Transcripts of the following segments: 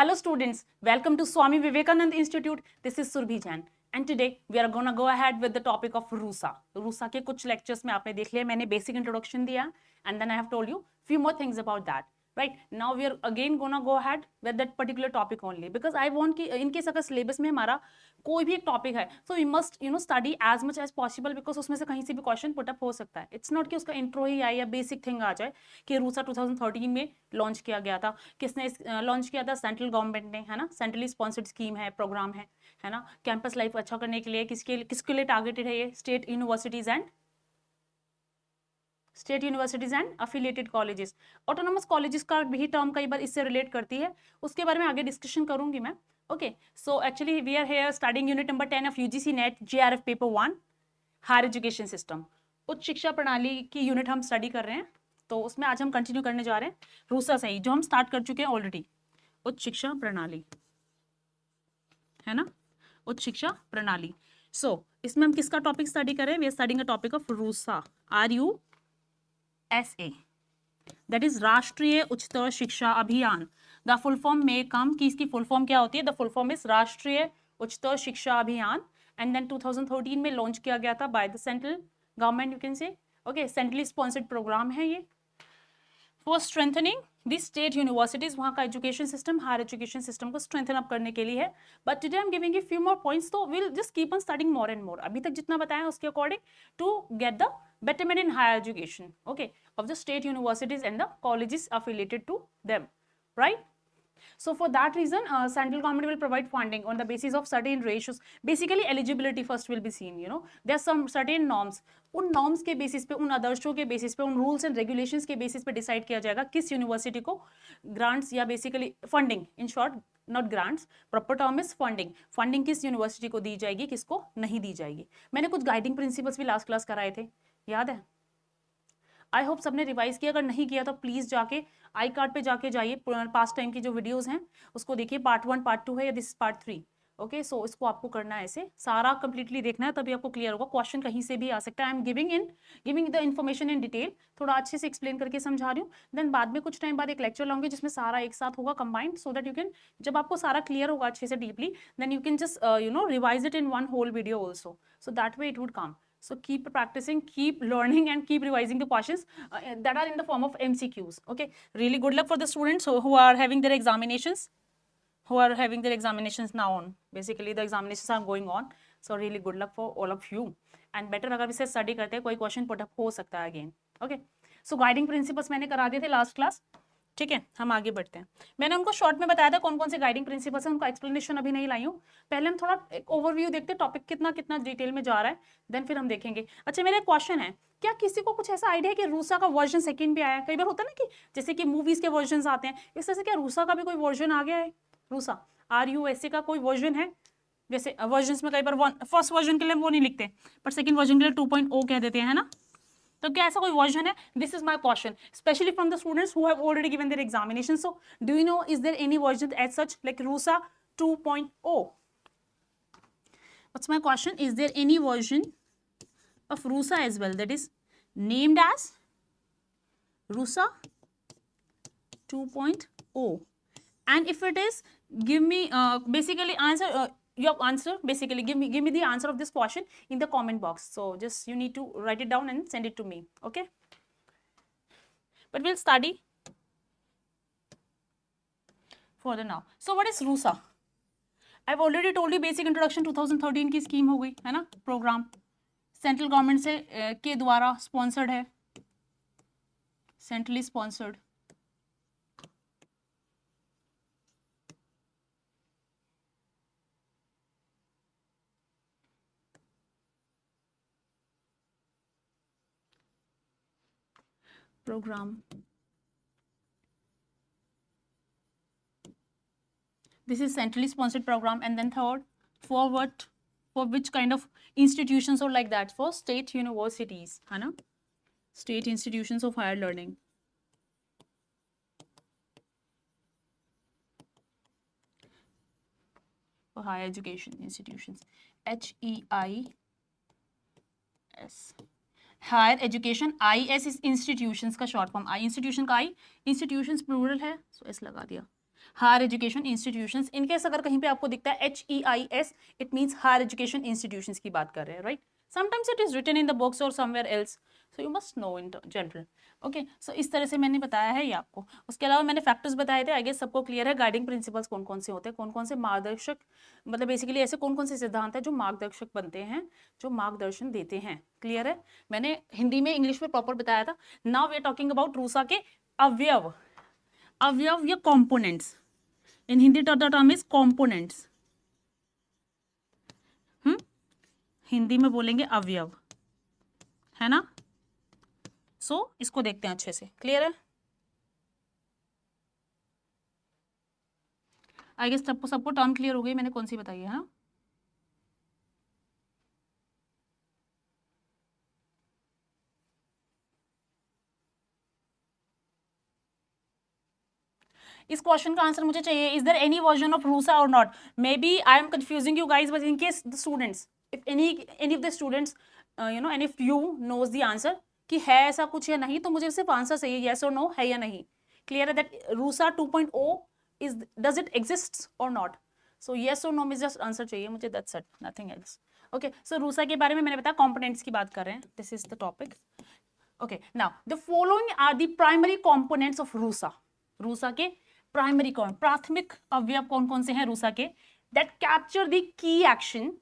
Hello students, welcome to Swami Vivekananda Institute. This is Surbhi Jain and today we are going to go ahead with the topic of RUSA. RUSA के कुछ lectures में आपने देख लिया, मैंने basic introduction दिया and then I have told you few more things about that. Right now we are again gonna go ahead with that particular topic only because I want कि in case अगर syllabus में हमारा कोई भी एक topic है so we must study as much as possible because उसमें से कहीं से भी question put up हो सकता है. It's not कि उसका intro ही आए या basic thing आ जाए कि रूसा 2013 में लॉन्च किया गया था. किसने लॉन्च किया था? सेंट्रल गवर्नमेंट ने, है ना. सेंट्रली स्पॉन्सर्ड स्कीम है, प्रोग्राम है ना. कैंपस लाइफ अच्छा करने के लिए किसके लिए टारगेटेड है ये? State universities and affiliated colleges. Autonomous colleges का भी टर्म कई बार इससे रिलेट करती है, उसके बारे में आगे डिस्कशन करूंगी मैं. Okay, so actually we are here starting unit number 10 of UGC NET JRF paper 1 higher education system. उच्च शिक्षा प्रणाली की यूनिट हम स्टडी कर रहे हैं, तो उसमें आज हम कंटिन्यू करने जा रहे हैं रूसा से ही, जो हम स्टार्ट कर चुके हैं ऑलरेडी. उच्च शिक्षा प्रणाली, है ना, उच्च शिक्षा प्रणाली. सो इसमें हम किसका टॉपिक स्टडी कर रहे हैं? We are studying a topic of RUSA, RUSA, that is राष्ट्रीय उच्चतर शिक्षा अभियान. द फुल फॉर्म में कम कि इसकी फुल फॉर्म क्या होती है. द फुल फॉर्म इज राष्ट्रीय उच्चतर शिक्षा अभियान एंड देन 2013 में लॉन्च किया गया था by the central government, you can say. Okay, centrally sponsored programme है ये for strengthening the state universities. वहाँ का education system, higher education system को स्ट्रेंथन अप करने के लिए है. But today I am giving you few more points, तो will just keep on studying more and more. अभी तक जितना बताया उसके according to get the betterment in higher education, okay, of the state universities and the colleges affiliated to them, right? So for that reason central government will provide funding on the basis of certain ratios. Basically eligibility first will be seen, you know, there are some certain norms. उन norms के basis पे, उन आदर्शों के basis पे, उन rules and regulations के basis पे decide किया जाएगा किस university को grants या basically funding, in short not grants, proper term is funding. funding किस university को दी जाएगी, किसको नहीं दी जाएगी. मैंने कुछ guiding principles भी last class कराए थे, याद है? आई होप सबने रिवाइज किया. अगर नहीं किया तो प्लीज जाके आई कार्ड पे जाके जाइए, पास्ट टाइम की जो वीडियोस हैं उसको देखिए. पार्ट 1 पार्ट 2 है या दिस इज पार्ट 3. ओके, सो इसको आपको करना है ऐसे, सारा कंप्लीटली देखना है, तभी आपको क्लियर होगा. क्वेश्चन कहीं से भी आ सकता है. आई am giving the information in detail, थोड़ा अच्छे से एक्सप्लेन करके समझा रही हूँ. देन बाद में कुछ टाइम बाद एक लेक्चर लाऊंगी जिसमें सारा एक साथ होगा combined, so that you can, जब आपको सारा क्लियर होगा अच्छे से deeply, then you can just revise it in one whole video also, so that way it would come. So keep practicing, keep learning and keep revising the questions that are in the form of MCQs. Okay, really good luck for the students who are having their examinations, now on. Basically the examinations are going on, so really good luck for all of you. And better अगर इसे study करते हैं, कोई question put up हो सकता है again. Okay, so guiding principles मैंने करा दिए थे last class. ठीक है, हम आगे बढ़ते हैं. मैंने उनको शॉर्ट में बताया था कौन कौन से गाइडिंग प्रिंसिपल्स हैं, उनका एक्सप्लेनेशन अभी नहीं लाई हूँ. पहले हम थोड़ा एक ओवरव्यू देखते हैं, टॉपिक कितना कितना डिटेल में जा रहा है, देन फिर हम देखेंगे. अच्छा, मेरा एक क्वेश्चन है, क्या किसी को कुछ ऐसा आइडिया है कि रूसा का वर्जन सेकंड भी आया है? कई बार होता है ना कि जैसे कि मूवीज के वर्जन आते हैं, इस तरह से क्या रूसा का भी कोई वर्जन आ गया है? रूसा RUSA का कोई वर्जन है? जैसे वर्जन में कई बार फर्स्ट वर्जन के लिए वो नहीं लिखते, पर सेकेंड वर्जन के लिए 2.0 कह देते हैं, है ना. तो क्या ऐसा कोई वर्जन है? This is my question specially from the students who have already given their examination. So do you know, is there any version as such like RUSA 2.0? What's my question, is there any version of RUSA as well that is named as RUSA 2.0? and if it is, give me basically answer your answer. Basically give me the answer of this question in the comment box. So just you need to write it down and send it to me. Okay, but we'll study further now. So what is RUSA? I've already told you basic introduction. 2013 की scheme हो गई, है ना, programme central government से के द्वारा sponsored है, centrally sponsored. program. This is centrally sponsored program. And then third, for what, for which kind of institutions or like that? For state universities, है ना, state institutions of higher learning. For higher education institutions, HEIS. Higher education, IS is institutions का short form. I institution का I, institutions plural है, so S लगा दिया. Higher education institutions, in case अगर कहीं पे आपको दिखता है HEIS, it means higher education institutions की बात कर रहे हैं, right? Sometimes it is written in the books और somewhere else, so you must know in general. Okay, so इस तरह से मैंने बताया है ये आपको। उसके अलावा मैंने फैक्टर्स बताए थे, आई गेस सबको क्लियर है। गाइडिंग प्रिंसिपल्स कौन कौन से होते हैं, कौन कौन से मार्गदर्शक, मतलब बेसिकली ऐसे कौन कौन से सिद्धांत है जो मार्गदर्शक बनते हैं, जो मार्गदर्शन देते हैं। क्लियर है? मैंने हिंदी में इंग्लिश में प्रॉपर बताया था। Now we are talking about RUSA के अवयव, अवयव या components. In Hindi the term is components. Hindi में बोलेंगे अवयव, है ना? सो इसको देखते हैं अच्छे से। क्लियर है? आई गेस सबको टर्म क्लियर हो गई मैंने कौन सी बताई है ना? इस क्वेश्चन का आंसर मुझे चाहिए। Is there any version of RUSA और not? Maybe I am confusing you guys, but in case the students, if any of the students you know, and if you knows the answer कि है ऐसा कुछ या नहीं, तो मुझे सिर्फ आंसर चाहिए, येस और नो, है या नहीं। क्लियर है? That RUSA 2.0 is, does it exist और नॉट? सो येस और नो में जस्ट आंसर चाहिए मुझे, that's it, nothing else. Okay, so RUSA के बारे में मैंने बताया, कंपोनेंट्स की बात कर रहे हैं, this is the topic. Okay, now the following are the primary components of RUSA. RUSA के प्राइमरी कौन, प्राथमिक अवयव कौन कौन से हैं रूसा के? That capture the key action,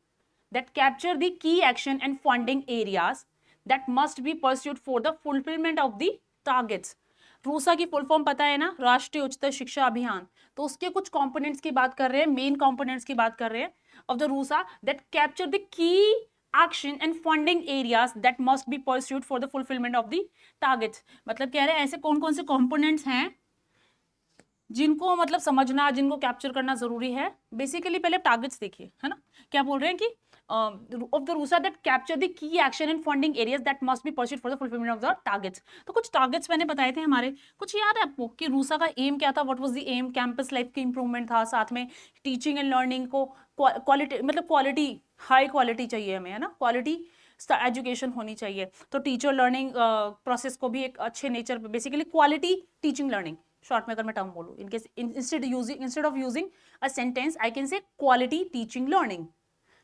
that capture the key action and funding areas that must be pursued for the fulfillment of the targets। RUSA की फुल फॉर्म पता है ना, राष्ट्रीय उच्चतर शिक्षा अभियान। तो उसके कुछ कंपोनेंट्स की बात कर रहे हैं, मेन कंपोनेंट्स की बात कर रहे हैं of the RUSA, that capture the key action and funding areas that must be pursued for the fulfilment of the targets. मतलब कह रहे हैं ऐसे कौन कौन से कंपोनेंट्स हैं जिनको मतलब समझना, जिनको कैप्चर करना जरूरी है। बेसिकली पहले टारगेट्स देखिए, है ना? क्या बोल रहे हैं कि of the RUSA that capture the key action and funding areas that must be pursued for the fulfillment of the targets। तो कुछ टारगेट्स मैंने बताए थे हमारे, कुछ याद है आपको कि रूसा का एम क्या था? What was the aim? Campus life की इंप्रूवमेंट था, साथ में टीचिंग एंड लर्निंग को क्वालिटी, मतलब क्वालिटी, हाई क्वालिटी चाहिए हमें, है ना? क्वालिटी एजुकेशन होनी चाहिए। तो टीचर लर्निंग प्रोसेस को भी एक अच्छे नेचर पे, basically quality teaching learning, short में अगर मैं टर्म बोलूँ, in case instead of using a sentence I can say quality teaching learning.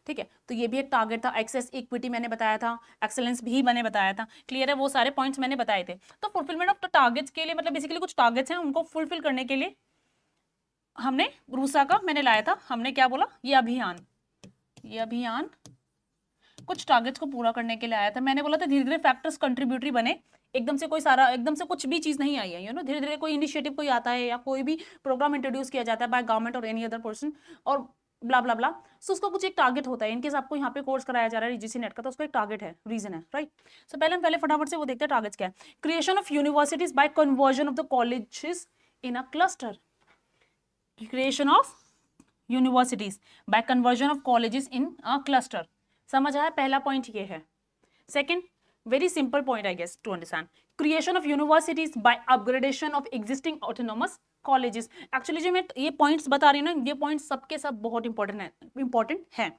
ठीक है, तो ये भी एक टारगेट था। एक्सेस इक्विटी मैंने बताया था, एक्सेलेंस भी मैंने बताया था। क्लियर है? वो सारे पॉइंट्स मैंने बताए थे। तो फुलफिलमेंट ऑफ द टारगेट्स के लिए, मतलब बेसिकली कुछ टारगेट्स हैं, उनको फुलफिल करने के लिए हमने रूसा का मैंने लाया था, हमने क्या बोला, ये अभियान कुछ टारगेट्स को पूरा करने के लिए आया था। मैंने बोला था धीरे धीरे फैक्टर्स कंट्रीब्यूटरी बने, एकदम से कोई सारा, एकदम से कुछ भी चीज नहीं आई है, यू नो, धीरे धीरे कोई इनिशिएटिव कोई आता है या कोई भी प्रोग्राम इंट्रोड्यूस किया जाता है बाय गवर्नमेंट और एनी अदर पर्सन और ब्ला ब्ला ब्ला। सो उसका कुछ एक टारगेट होता है। इनकेस आपको यहाँ पे कोर्स कराया जा रहा है यूजीसी नेट का, तो उसका एक टारगेट है, रीजन है, राइट? सो पहले फटाफट से वो देखते हैं टारगेट्स क्या है। Creation of universities bye conversion of the colleges in a cluster. Creation of universities bye conversion of colleges in a cluster. समझ आया? पहला पॉइंट ये है। Second, very simple point I guess to understand, creation of universities by upgradation of existing autonomous colleges। actually जो मैं ये points बता रही हूँ ना, ये points सबके सब बहुत important है।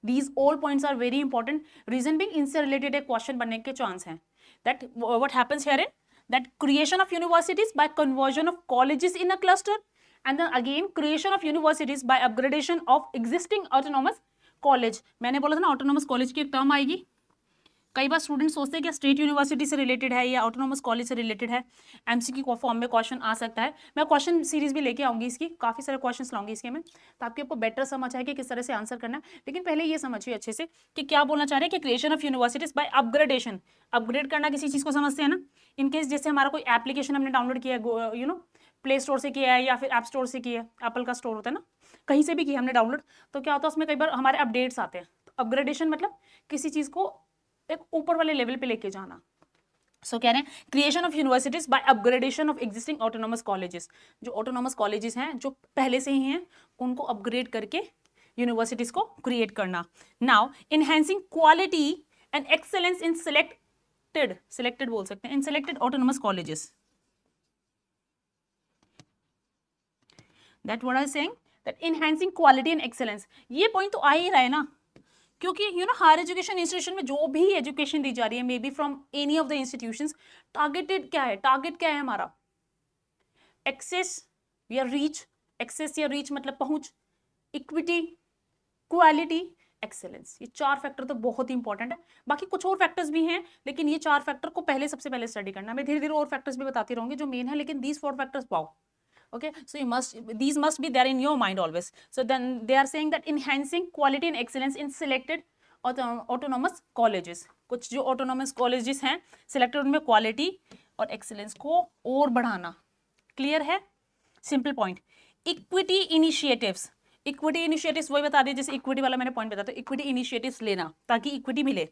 these all points are very important, reason being इनसे related एक question बनने के chance हैं। that what happens here in that creation of universities by conversion of colleges in a cluster, and then again creation of universities by upgradation of existing autonomous college। मैंने बोला था ना autonomous college की एक term आएगी। कई बार student सोचते हैं कि स्टेट यूनिवर्सिटी से रिलेटेड है या ऑटोनोमस कॉलेज से रिलेटेड है, एमसीक्यू फॉर्म में क्वेश्चन आ सकता है। मैं क्वेश्चन सीरीज भी लेके आऊंगी, इसकी काफी सारे क्वेश्चंस लाऊंगी इसके में, ताकि आपको बेटर समझ आए कि किस तरह से आंसर करना है। लेकिन पहले ये समझिए अच्छे से कि क्या बोलना चाह रहे हैं कि creation of universities by upgradation. Upgrade करना किसी चीज को समझते हैं ना, इनकेस जैसे हमारा कोई एप्लीकेशन हमने डाउनलोड किया है, यू नो, प्ले स्टोर से किया है या फिर ऐप स्टोर से किया है, एप्पल का स्टोर होता है ना, कहीं से भी किया हमने डाउनलोड, तो क्या होता है उसमें कई बार हमारे अपडेट्स आते हैं। तो अपग्रेडेशन मतलब किसी चीज को एक ऊपर वाले लेवल पे लेके जाना। सो कह रहे हैं creation of universities by upgradation of existing autonomous colleges. जो ऑटोनोमस कॉलेजेस हैं जो पहले से ही हैं, उनको अपग्रेड करके यूनिवर्सिटीज को क्रिएट करना। Now enhancing quality and excellence in selected बोल सकते हैं, in selected autonomous colleges. That what I am saying, that enhancing quality and excellence. ये पॉइंट तो आ ही रहा है ना, क्योंकि you know higher education institution में जो भी एजुकेशन दी जा रही है, maybe from any of the institutions, targeted क्या है, टारगेट क्या है हमारा, एक्सेस या रीच एक्सेस या रीच मतलब पहुंच, इक्विटी, क्वालिटी, एक्सेलेंस। ये 4 फैक्टर तो बहुत ही इंपॉर्टेंट है। बाकी कुछ और फैक्टर्स भी हैं, लेकिन ये 4 फैक्टर को पहले सबसे पहले स्टडी करना। मैं धीरे धीरे और फैक्टर्स भी बताती रहूंगी जो मेन है, लेकिन these 4 factors wow. Okay, so these must be there in your mind always. So then they are saying that enhancing quality and excellence in selected autonomous colleges. कुछ जो autonomous colleges हैं selected, उनमें quality और excellence को और बढ़ाना। Clear है? Simple point. Equity initiatives, equity initiatives वही बता दिए जैसे इक्विटी वाला मैंने पॉइंट बताया, तो इक्विटी इनिशिएटिव्स लेना ताकि इक्विटी मिले।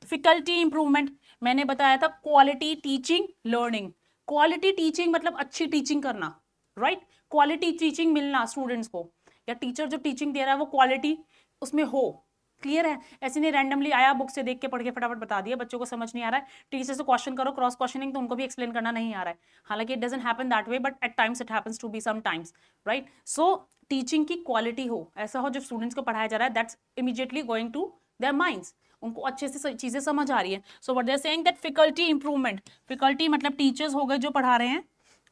फैकल्टी इंप्रूवमेंट मैंने बताया था, quality teaching learning. Quality teaching मतलब अच्छी टीचिंग करना, राइट? क्वालिटी टीचिंग मिलना स्टूडेंट्स को, या टीचर जो टीचिंग दे रहा है वो क्वालिटी उसमें हो। क्लियर है? ऐसे नहीं रैंडमली आया बुक से देख के पढ़ के फटाफट बता दिया, बच्चों को समझ नहीं आ रहा है, टीचर से क्वेश्चन करो क्रॉस क्वेश्चनिंग, तो उनको भी एक्सप्लेन करना नहीं आ रहा है। हालांकि it doesn't happen that way, but at times it happens to be some times, right? So teaching की क्वालिटी हो, ऐसा हो जो स्टूडेंट्स को पढ़ाया जा रहा है that's immediately going to their minds, उनको अच्छे से चीजें समझ आ रही है। So what they are saying that faculty improvement, faculty मतलब टीचर्स हो गए जो पढ़ा रहे हैं,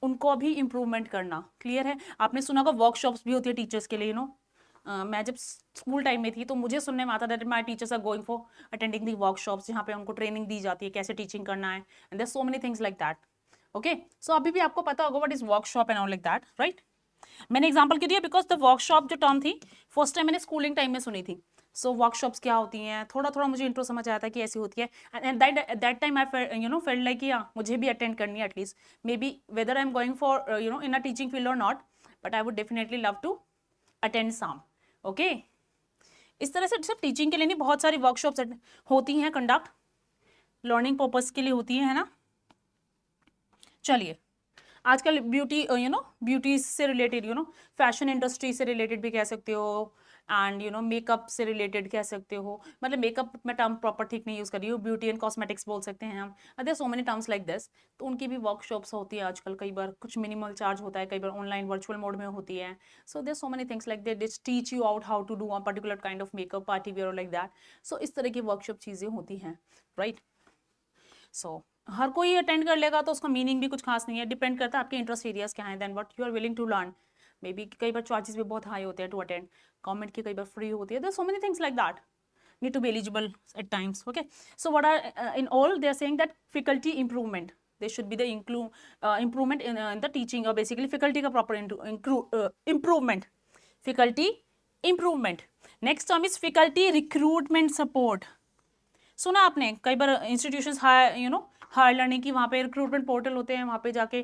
उनको अभी इंप्रूवमेंट करना। क्लियर है? आपने सुना होगा वर्कशॉप्स भी होती है टीचर्स के लिए, यू नो। मैं जब स्कूल टाइम में थी तो मुझे सुनने में आता that my teachers are going for attending the workshops, जहाँ पे उनको ट्रेनिंग दी जाती है कैसे टीचिंग करना है, and there so many things like that. Okay, so अभी भी आपको पता होगा what is workshop and all like that, right? मैंने एग्जांपल क्यों दिया, बिकॉज द वर्कशॉप जो टर्म थी फर्स्ट टाइम मैंने स्कूलिंग टाइम में सुनी थी। सो वर्कशॉप्स क्या होती हैं, थोड़ा थोड़ा मुझे इंट्रो समझ आया था कि ऐसी होती है, and that time I you know felt like मुझे भी अटेंड करनी है at least, maybe whether I am going for you know in a teaching field और not, but I would definitely love to attend some. Okay, इस तरह से सिर्फ teaching के लिए नहीं, बहुत सारी वर्कशॉप्स होती हैं कंडक्ट, लर्निंग पर्पस के लिए होती है ना। चलिए, आजकल ब्यूटी यू नो ब्यूटी से related, you know fashion industry से रिलेटेड भी कह सकते हो, एंड यू नो मेकअप से रिलेटेड कह सकते हो, मतलब मेकअप में टर्म प्रॉपर ठीक नहीं यूज कर रही हूँ, ब्यूटी एंड कॉस्मेटिक्स बोल सकते हैं हम, there so many terms like this. तो उनकी भी वर्कशॉप्स होती है आजकल, कई बार कुछ मिनिमल चार्ज होता है, कई बार ऑनलाइन वर्चुअल मोड में होती है। So there so many things like that this teach you out how to do a particular kind of makeup, party wear और लाइक दैट। सो इस तरह की वर्कशॉप चीज़ें होती हैं, राइट? सो हर कोई अटेंड कर लेगा तो उसका मीनिंग भी कुछ खास नहीं है, डिपेंड करता है आपके इंटरेस्ट एरियाज क्या हैं, then what you are willing to learn. Maybe कई बार चार्जेस भी बहुत हाई होते हैं टू अटेंड, गवर्नमेंट की कई बार फ्री होती है, there so many things like that need to be eligible at times. Okay, so what are in all they are saying that faculty improvement, there should be the improvement in the teaching, or basically faculty ka proper improvement, faculty improvement. Next term is faculty recruitment support. सुना आपने कई बार institutions higher you know higher learning की, वहाँ पे recruitment portal होते हैं, वहाँ पे जाके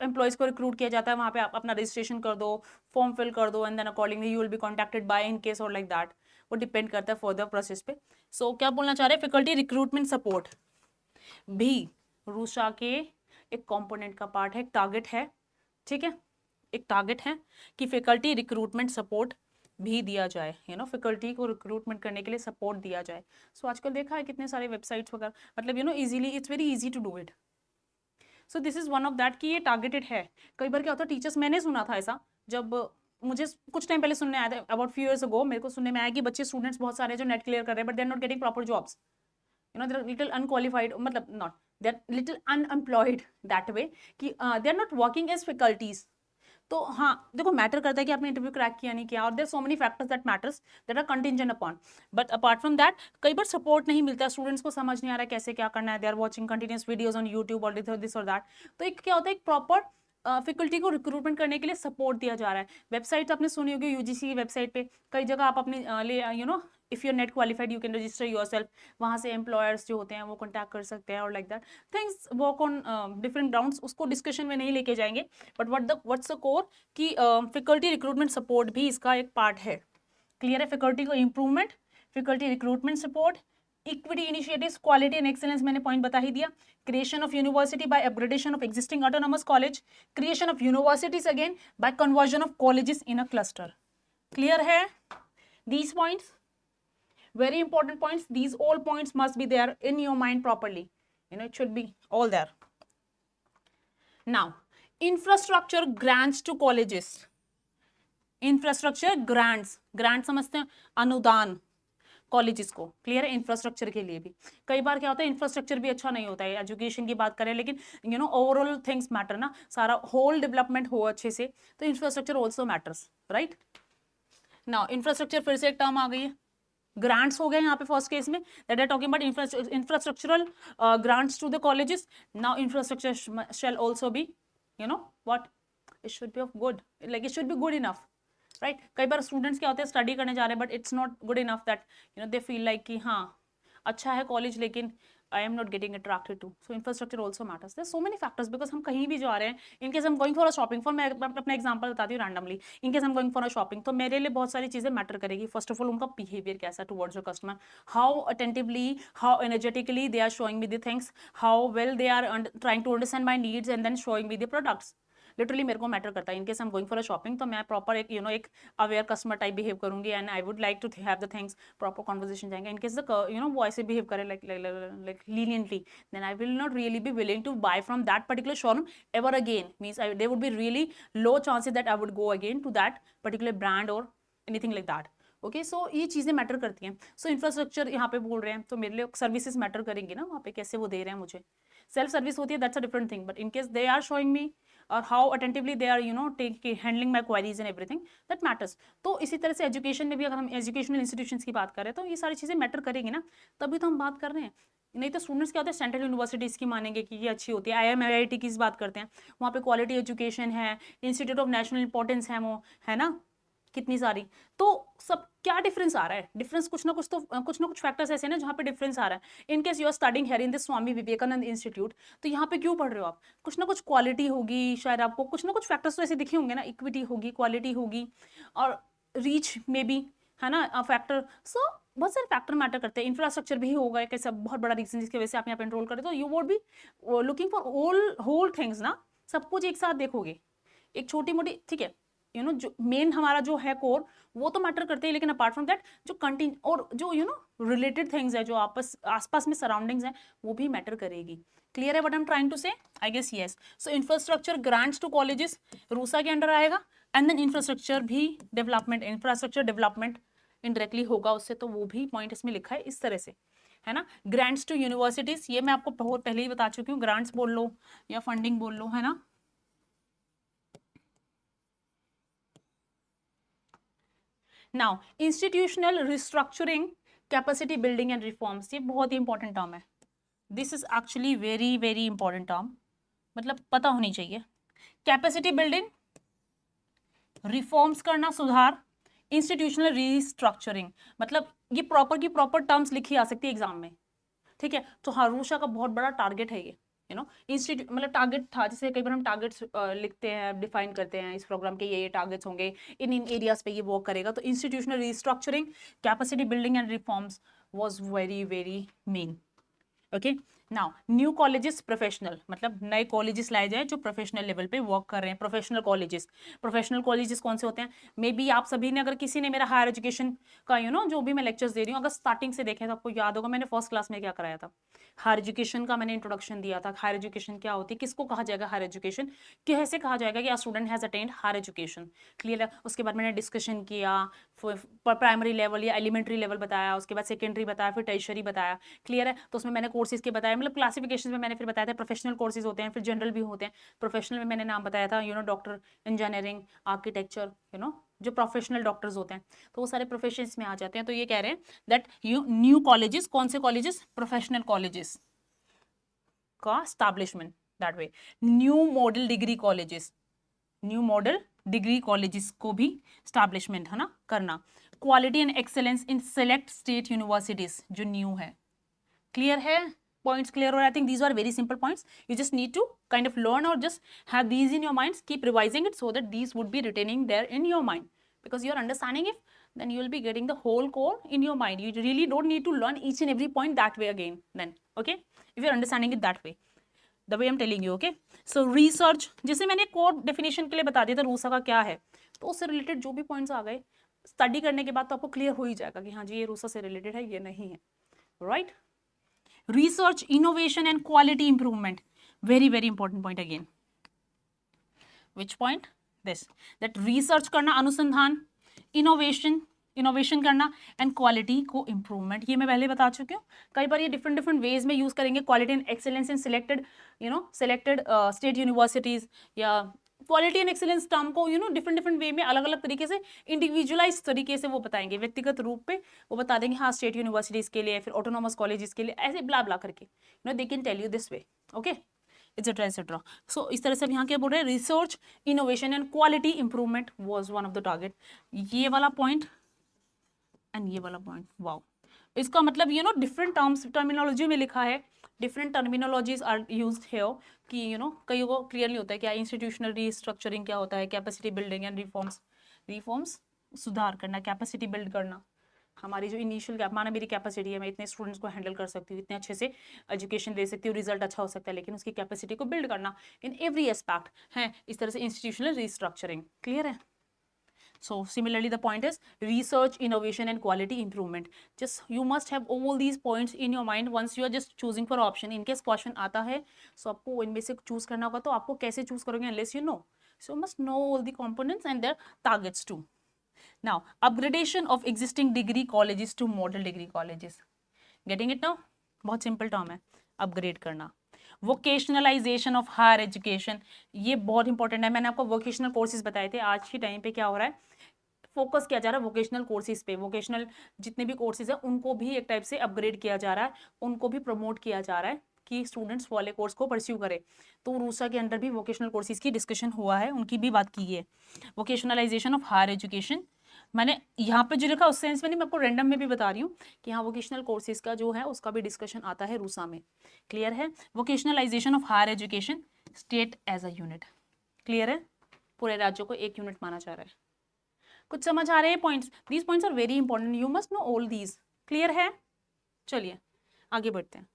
एम्प्लॉयज़ को रिक्रूट किया जाता है, वहाँ पे आप अपना रजिस्ट्रेशन कर दो, फॉर्म फिल कर दो, and then accordingly you will be contacted by in case और लाइक दैट, वो डिपेंड करता है फर्दर प्रोसेस पे। सो क्या बोलना चाह रहे हैं, फैकल्टी रिक्रूटमेंट सपोर्ट भी रूसा के एक कॉम्पोनेंट का पार्ट है, एक टारगेट है, ठीक है, एक टारगेट है कि फैकल्टी रिक्रूटमेंट सपोर्ट भी दिया जाए, यू नो फैकल्टी को रिक्रूटमेंट करने के लिए सपोर्ट दिया जाए। सो आजकल देखा है कितने सारे वेबसाइट्स वगैरह, मतलब you know easily, it's very easy to do it. So this is one of that कि ये टारगेटेड है। कई बार क्या होता है टीचर्स, मैंने सुना था ऐसा, जब मुझे कुछ टाइम पहले सुनने आया था, अबाउट फ्यू ईयर्स अगो, मेरे को सुनने में आया कि बच्चे स्टूडेंट्स बहुत सारे जो नेट क्लियर कर रहे हैं, but they are not getting proper jobs, you know they are little unqualified, मतलब not, they are little unemployed that way, कि they are not working as faculties. तो हाँ देखो, मैटर करता है कि आपने इंटरव्यू क्रैक किया नहीं किया, और there so many factors that matters that are contingent upon, but apart from that कई बार सपोर्ट नहीं मिलता, स्टूडेंट्स को समझ नहीं आ रहा है कैसे क्या करना है, they are watching continuous videos on YouTube और दिस और दैट। तो एक क्या होता है, एक प्रॉपर फैकल्टी को रिक्रूटमेंट करने के लिए सपोर्ट दिया जा रहा है। वेबसाइट आपने सुनी होगी, यूजीसी की वेबसाइट पे कई जगह आप अपनी you know if you are NET qualified you can register yourself, वहाँ से एम्प्लॉयर्स जो होते हैं वो कॉन्टैक्ट कर सकते हैं, और like that things work on different grounds, उसको डिस्कशन में नहीं लेके जाएंगे, बट व्हाट्स द कोर कि फैकल्टी रिक्रूटमेंट सपोर्ट भी इसका एक पार्ट है। क्लियर है? फैकल्टी को improvement, faculty recruitment support, equity initiatives, quality and excellence मैंने पॉइंट बता ही दिया, creation of university by upgradation of existing autonomous college, creation of universities again by conversion of colleges in a cluster. Clear है? These points very important points, these all points must be there in your mind properly, you know it should be all there. Now infrastructure grants to colleges, infrastructure grants, grant समझते हैं अनुदान, colleges को, clear है, infrastructure के लिए भी। कई बार क्या होता है इंफ्रास्ट्रक्चर भी अच्छा नहीं होता है, एजुकेशन की बात करें, लेकिन ओवरऑल थिंग्स मैटर ना, सारा होल डेवलपमेंट हो अच्छे से, तो infrastructure also matters, right. Now infrastructure फिर से एक टर्म आ गई है, ग्रांट्स हो गए यहाँ पे फर्स्ट केस में, that are talking about infrastructural grants to the colleges. Now infrastructure shall also be what, it should be of good, like it should be good enough, right. कई बार students क्या होते हैं स्टडी करने जा रहे हैं but it's not good enough, that they feel like कि हाँ अच्छा है कॉलेज लेकिन I am not getting attracted to, so infrastructure also matters, there so many factors, because हम कहीं भी जा रहे हैं, इनकेस हम going for a shopping, for मैं अपना एग्जांपल बताती हूँ रैंडमली, इनकेस हम गोइंग फॉर अ शॉपिंग, तो मेरे लिए बहुत सारी चीजें मैटर करेगी। फर्स्ट ऑफ ऑल उनका बिहेवियर कैसा towards your customer, how attentively, how energetically they are showing me the things, how well they are trying to understand my needs and then showing me the products, literally मेरे को matter करता है। In case हम going for a shopping तो मैं proper एक एक aware customer type behave करूंगी, and I would like to have the things, proper conversation जाएंगे। इनकेस वो ऐसे बिहेव करे like leniently, then I will not really be willing to buy from that particular showroom ever again, means there would be really low chances that I would go again to that particular brand or anything like that. Okay so ये चीज़ें matter करती हैं। सो infrastructure यहाँ पे बोल रहे हैं तो मेरे लिए सर्विसेज मैटर करेंगी ना, वहाँ पे कैसे वो दे रहे हैं मुझे, सेल्फ सर्विस होती है, that's a different thing, but in case they are showing me और how attentively they are handling my queries and everything, that matters. तो इसी तरह से एजुकेशन में भी अगर हम एजुकेशनल इंस्टीट्यूशंस की बात करें तो ये सारी चीज़ें मैटर करेंगी ना, तभी तो हम बात कर रहे हैं। नहीं तो स्टूडेंट्स क्या होते हैं सेंट्रल यूनिवर्सिटीज़ की मानेंगे कि ये अच्छी होती है, IIM IIT की बात करते हैं, वहाँ पे क्वालिटी एजुकेशन है, इंस्टीट्यूट ऑफ नेशनल इंपॉर्टेंस है, वो है ना कितनी सारी, तो सब क्या डिफरेंस आ रहा है, डिफरेंस कुछ ना कुछ फैक्टर्स ऐसे हैं ना जहाँ पे डिफरेंस आ रहा है। In case you are studying here in this Swami Vivekananda institute, तो यहाँ पे क्यों पढ़ रहे हो आप, कुछ ना कुछ क्वालिटी होगी, शायद आपको कुछ ना कुछ फैक्टर्स तो ऐसे दिखे होंगे ना, इक्विटी होगी, क्वालिटी होगी, और रीच में भी है ना फैक्टर। सो बहुत सारे फैक्टर मैटर करते हैं, इंफ्रास्ट्रक्चर भी होगा एक ऐसा बहुत बड़ा रीजन जिसकी वजह से आप यहाँ पे एनरोल करें, तो you would be looking for whole things ना, सब कुछ एक साथ देखोगे, एक छोटी मोटी ठीक है जो मेन हमारा जो है कोर वो तो मैटर करते हैं, लेकिन अपार्ट फ्रॉम दैट जो कंटिन्यू और जो रिलेटेड थिंग्स है, जो आसपास में सराउंडिंग्स हैं, वो भी मैटर करेगी। क्लियर है what I am trying to say, I guess yes. So infrastructure grants to colleges RUSA के अंडर आएगा, एंड देन इंफ्रास्ट्रक्चर भी डेवलपमेंट, इंफ्रास्ट्रक्चर डेवलपमेंट इनडायरेक्टली होगा उससे, तो वो भी पॉइंट इसमें लिखा है इस तरह से, है ना। ग्रांट्स टू यूनिवर्सिटीज, ये मैं आपको बहुत पहले ही बता चुकी हूँ, ग्रांट्स बोल लो या फंडिंग बोल लो, है ना। Now institutional restructuring, capacity building and reforms, ये बहुत ही इंपॉर्टेंट टर्म है, this is actually very very important term, मतलब पता होनी चाहिए। कैपेसिटी बिल्डिंग, रिफॉर्म्स करना, सुधार, इंस्टीट्यूशनल रिस्ट्रक्चरिंग, मतलब ये प्रॉपर की प्रॉपर टर्म्स लिखी आ सकती है एग्जाम में, ठीक है। तो हाँ रूषा का बहुत बड़ा टारगेट है ये, इंस्टीट्यूट मतलब टारगेट था, जैसे कई बार हम टारगेट्स लिखते हैं, डिफाइन करते हैं इस प्रोग्राम के, ये टारगेट्स होंगे, इन एरियाज पे ये वर्क करेगा, तो institutional restructuring, capacity building and reforms was very very main. Okay now new colleges professional, मतलब नए कॉलेजेस लाए जाए जो प्रोफेशनल लेवल पे वर्क कर रहे हैं, प्रोफेशनल कॉलेजेस कौन से होते हैं, मे बी आप सभी ने, अगर किसी ने मेरा हायर एजुकेशन का जो भी मैं लेक्चर्स दे रही हूँ अगर स्टार्टिंग से देखें तो आपको याद होगा मैंने फर्स्ट क्लास में क्या कराया था, हायर एजुकेशन का मैंने इंट्रोडक्शन दिया था, हायर एजुकेशन क्या होती है, किसको कहा जाएगा हायर एजुकेशन, कैसे कहा जाएगा कि student has attend higher education, clear है। उसके बाद मैंने डिस्कशन किया, प्राइमरी लेवल या एलिमेंट्री लेवल बताया, उसके बाद सेकेंडरी बताया, फिर टर्शियरी बताया, क्लियर है। तो उसमें मैंने कोर्सेज के बताया, मतलब क्लासिफिकेशन में मैंने फिर बताया था, प्रोफेशनल कोर्सेज होते हैं, फिर जनरल भी होते हैं। प्रोफेशनल में मैंने नाम बताया था डॉक्टर, इंजीनियरिंग, आर्किटेक्चर, जो प्रोफेशनल डॉक्टर्स होते हैं, तो वो सारे प्रोफेशंस में आ जाते हैं। तो ये कह रहे हैं दैट न्यू कॉलेजेस, कौन से कॉलेजेस, प्रोफेशनल कॉलेजेस का establishment, that way new model degree colleges, new model degree colleges को भी स्टैब्लिशमेंट है ना करना। Quality and excellence in select state universities जो न्यू है, क्लियर है, points clear, or I think these are very simple points, you just need to kind of learn or just have these in your minds, keep revising it so that these would be retaining there in your mind, because you are understanding it, then you will be getting the whole core in your mind, you really don't need to learn each and every point that way again then, okay, if you are understanding it that way, the way I'm telling you, okay। So research, जैसे मैंने core definition के लिए बता दिया था रूसा का क्या है, तो उससे रिलेटेड जो भी पॉइंट्स आ गए स्टडी करने के बाद तो आपको क्लियर हो ही जाएगा कि हाँ जी ये रूसा से रिलेटेड है, ये नहीं है, right. Research, innovation and quality improvement, very very important point again, which point, this, that research करना, अनुसंधान, innovation इनोवेशन करना एंड क्वालिटी को इम्प्रूवमेंट, ये मैं पहले बता चुकी हूँ। कई बार ये डिफरेंट डिफरेंट वेज में यूज करेंगे, quality and excellence in selected selected state universities, या क्वालिटी एंड एक्सेलेंस टर्म को डिफरेंट डिफरेंट वे में अलग अलग तरीके से इंडिविजुअलाइज तरीके से वो बताएंगे, व्यक्तिगत रूप पे वो बता देंगे, हाँ स्टेट यूनिवर्सिटीज के लिए, फिर ऑटोनोमस कॉलेजेस के लिए, ऐसे ब्ला ब्ला करके they can tell you this way, okay, etcetera etcetera. So इस तरह से अब यहाँ क्या बोल रहे हैं, research innovation and quality improvement was one of the target. ये वाला पॉइंट एंड ये वाला पॉइंट, वाओ, इसका मतलब डिफरेंट टर्म्स टर्मिनोलॉजी में लिखा है, different terminologies are used here कि कईयों को क्लियर नहीं होता है क्या इंस्टीट्यूशनल रीस्ट्रक्चरिंग क्या होता है, कैपेसिटी बिल्डिंग एंड रिफॉर्म्स सुधार करना, कैपेसिटी बिल्ड करना, हमारी जो इनिशियल गैप, माना मेरी कैपेसिटी है, मैं इतने स्टूडेंट्स को हैंडल कर सकती हूँ, इतने अच्छे से एजुकेशन दे सकती हूँ, रिजल्ट अच्छा हो सकता है, लेकिन उसकी कैपेसिटी को बिल्ड करना इन एवरी एस्पेक्ट है, इस तरह से इंस्टीट्यूशनल रीस्ट्रक्चरिंग, क्लियर है। So similarly the point is research, innovation and quality improvement. Just you must have all these points in your mind once you are just choosing for option. In case question आता है so आपको इनमें से choose करना होगा, तो आपको कैसे choose करोगे unless you know. So you must know all the components and their targets too. Now upgradation of existing degree colleges to model degree colleges. Getting it now? बहुत simple term है, upgrade करना। Vocationalisation of higher education, ये बहुत important है। मैंने आपको vocational courses बताए थे, आज के टाइम पे क्या हो रहा है, फोकस किया जा रहा है वोकेशनल कोर्सेज पे, वोकेशनल जितने भी कोर्सेज है उनको भी एक टाइप से अपग्रेड किया जा रहा है, उनको भी प्रमोट किया जा रहा है कि स्टूडेंट्स वाले कोर्स को परस्यू करें। तो रूसा के अंडर भी वोकेशनल कोर्सेज की डिस्कशन हुआ है, उनकी भी बात की है। वोकेशनलाइजेशन ऑफ हायर एजुकेशन, मैंने यहाँ पे जो लिखा उस सेंस में नहीं, मैं आपको रैंडम में भी बता रही हूँ कि हाँ वोकेशनल कोर्सेज का जो है उसका भी डिस्कशन आता है रूसा में, क्लियर है। Vocationalisation of higher education state as a unit, clear है, पूरे राज्यों को एक यूनिट माना जा रहा है। कुछ समझ आ रहे हैं points? These points are very important, you must know all these, clear है। चलिए आगे बढ़ते हैं।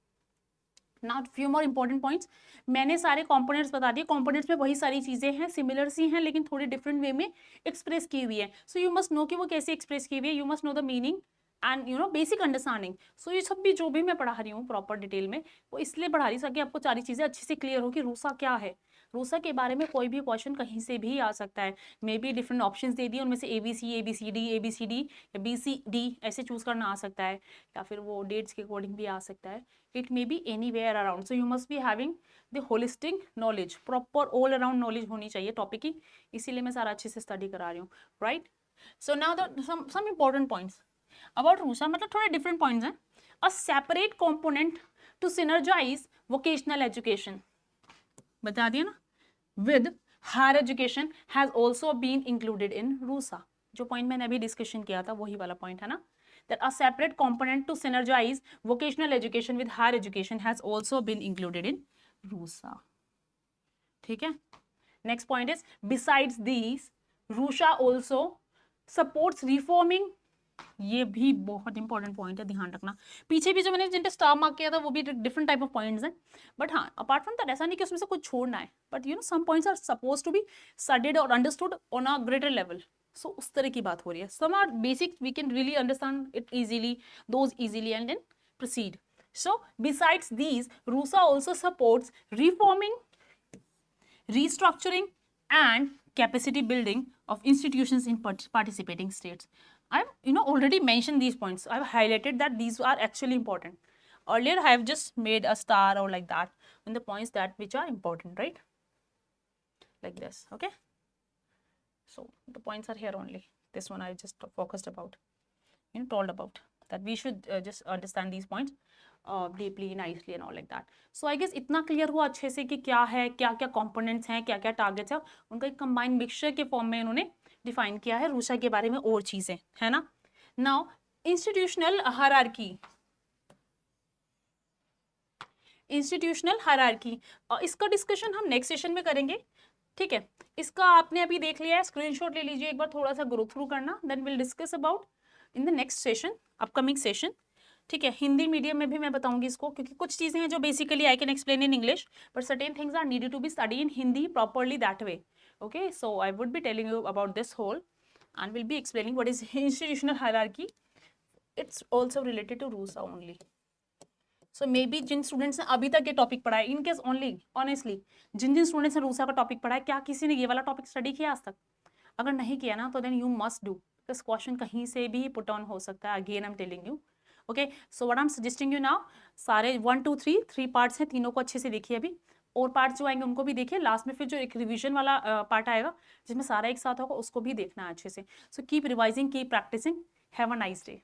Now few more important points, मैंने सारे कंपोनेंट्स बता दिए, कंपोनेंट्स में वही सारी चीजें हैं, सिमिलर सी हैं लेकिन थोड़ी डिफरेंट वे में एक्सप्रेस की हुई है। सो यू मस्ट नो कि वो कैसे एक्सप्रेस की हुई है, you must know the meaning and basic understanding. So ये सब भी जो भी मैं पढ़ा रही हूँ प्रॉपर डिटेल में, वो इसलिए पढ़ा रही ताकि आपको सारी चीजें अच्छे से क्लियर हो कि रूसा क्या है। रूसा के बारे में कोई भी क्वेश्चन कहीं से भी आ सकता है, मे बी डिफरेंट ऑप्शंस दे दिए, उनमें से ABCD या BCD ऐसे चूज करना आ सकता है, या फिर वो डेट्स के अकॉर्डिंग भी आ सकता है। It may be anywhere around, so you must be having the holistic knowledge, proper all around knowledge होनी चाहिए टॉपिक की, इसीलिए मैं सारा अच्छे से स्टडी करा रही हूँ, right? So now the some important points about RUSA, मतलब थोड़े different points हैं। A separate component to synergize vocational education, बता दिया ना, with higher education has also been included in RUSA. जो पॉइंट मैंने अभी डिस्कशन किया था वही वाला पॉइंट है ना, that a separate component to synergize vocational education with higher education has also been included in RUSA, ठीक है। Next point is besides these RUSA also supports reforming, ये भी बहुत इंपॉर्टेंट पॉइंट है, ध्यान रखना। पीछे भी जो मैंने जिनके स्टार मार्क किया था वो भी डिफरेंट टाइप ऑफ पॉइंट्स हैं, बट हाँ अपार्ट फ्रॉम दैट ऐसा नहीं कि उसमें से कुछ छोड़ना है, but some points are suppose to be studied और understood on a greater level. So उस तरह की बात हो रही है, some are basic we can really understand it easily, those easily and then proceed. So besides these RUSA also supports reforming, restructuring and capacity building of institutions in participating states. I've already mentioned these points. I've highlighted that these are actually important. Earlier I have just made a star or like that on the points that which are important, right? Like this, okay? So the points are here only. This one I just focused about, told about that we should just understand these points deeply, nicely and all like that. So I guess इतना clear हुआ अच्छे से कि क्या है, क्या क्या components हैं, क्या क्या टारगेट्स हैं, उनका एक कंबाइंड मिक्सचर के फॉर्म में इन्होंने डिफाइन किया है रूसा के बारे में और चीजें, है ना। Now institutional hierarchy, institutional hierarchy इसका डिस्कशन हम नेक्स्ट सेशन में करेंगे, ठीक है। इसका आपने अभी देख लिया है, स्क्रीनशॉट ले लीजिए, एक बार थोड़ा सा ग्रो थ्रू करना, then will discuss about in the next session, upcoming session, ठीक है। हिंदी मीडियम में भी मैं बताऊंगी इसको, क्योंकि कुछ चीजें हैं जो basically I can explain in English, but certain things are needed to be study in Hindi properly that way, okay. So I would be telling you about this whole and will be explaining what is institutional hierarchy, it's also related to RUSA only. So maybe जिन students ने अभी तक ये topic पढ़ा है, in case only honestly जिन जिन students ने रूसा का टॉपिक पढ़ा है, क्या किसी ने ये वाला टॉपिक स्टडी किया आज तक? अगर नहीं किया ना तो then you must do, this question कहीं से भी पुट ऑन हो सकता है, again I am telling you. Okay, so what I am suggesting you now, सारे 1 2 3 पार्ट्स हैं, तीनों को अच्छे से देखिए अभी, और पार्ट्स जो आएंगे उनको भी देखिए, लास्ट में फिर जो एक रिवीजन वाला पार्ट आएगा जिसमें सारा एक साथ होगा उसको भी देखना है अच्छे से। So keep revising, keep practising, have a nice day.